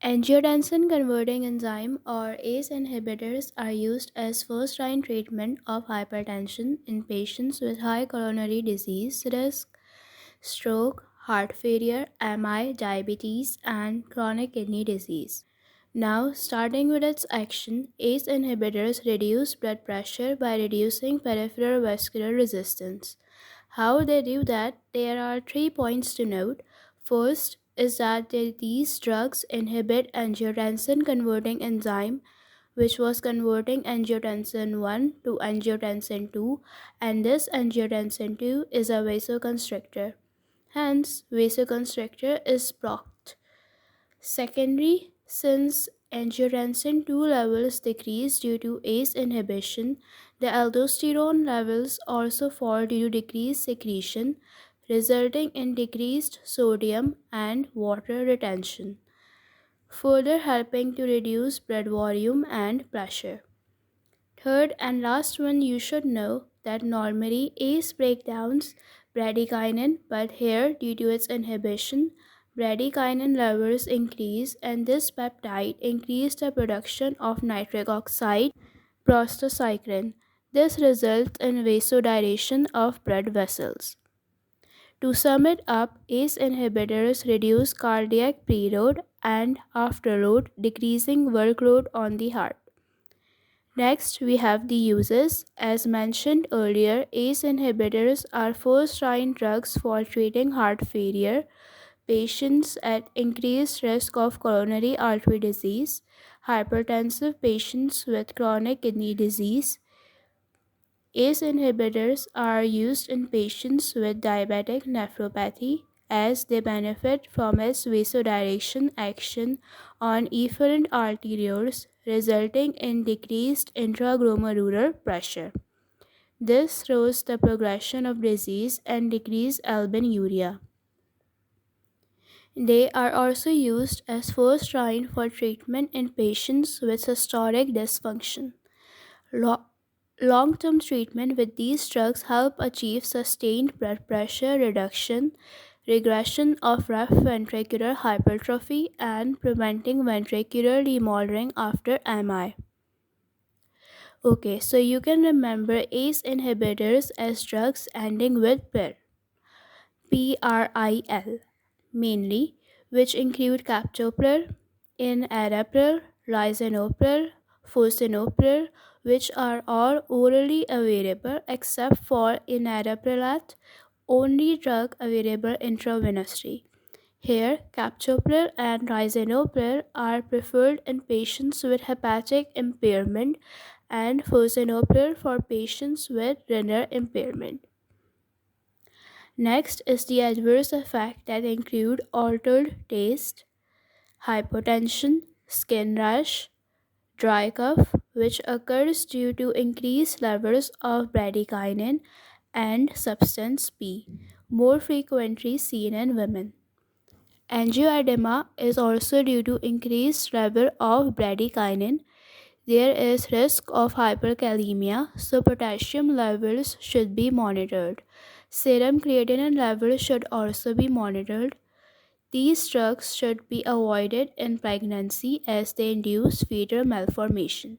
Angiotensin converting enzyme or ACE inhibitors are used as first line treatment of hypertension in patients with high coronary disease risk, stroke, heart failure, MI, diabetes, and chronic kidney disease. Now, starting with its action, ACE inhibitors reduce blood pressure by reducing peripheral vascular resistance. How they do that? There are 3 points to note. First is that these drugs inhibit angiotensin converting enzyme, which was converting angiotensin 1 to angiotensin 2, and this angiotensin 2 is a vasoconstrictor. Hence, vasoconstrictor is blocked. Secondary, since angiotensin 2 levels decrease due to ACE inhibition, the aldosterone levels also fall due to decreased secretion, resulting in decreased sodium and water retention, further helping to reduce blood volume and pressure. Third and last one, you should know that normally ACE breakdowns bradykinin, but here due to its inhibition, bradykinin levels increase and this peptide increase the production of nitric oxide prostacyclin. This results in vasodilation of blood vessels. To sum it up, ACE inhibitors reduce cardiac preload and afterload, decreasing workload on the heart. Next, we have the uses. As mentioned earlier, ACE inhibitors are first-line drugs for treating heart failure, patients at increased risk of coronary artery disease, hypertensive patients with chronic kidney disease. ACE inhibitors are used in patients with diabetic nephropathy as they benefit from its vasodilation action on efferent arterioles, resulting in decreased intraglomerular pressure. This slows the progression of disease and decreases albuminuria. They are also used as first line for treatment in patients with systolic dysfunction. Lo- Long-term treatment with these drugs help achieve sustained blood pressure reduction, regression of left ventricular hypertrophy, and preventing ventricular remodeling after MI. Okay, so you can remember ACE inhibitors as drugs ending with PRIL, mainly, which include captopril, enalapril, lisinopril, fosinopril, which are all orally available except for enalaprilat, only drug available intravenously. Here, captopril and lisinopril are preferred in patients with hepatic impairment and fosinopril for patients with renal impairment. Next is the adverse effect that include altered taste, hypotension, skin rash, dry cough, which occurs due to increased levels of bradykinin and substance P, more frequently seen in women. Angioedema is also due to increased level of bradykinin. There is risk of hyperkalemia, so potassium levels should be monitored. Serum creatinine levels should also be monitored. These drugs should be avoided in pregnancy as they induce fetal malformation.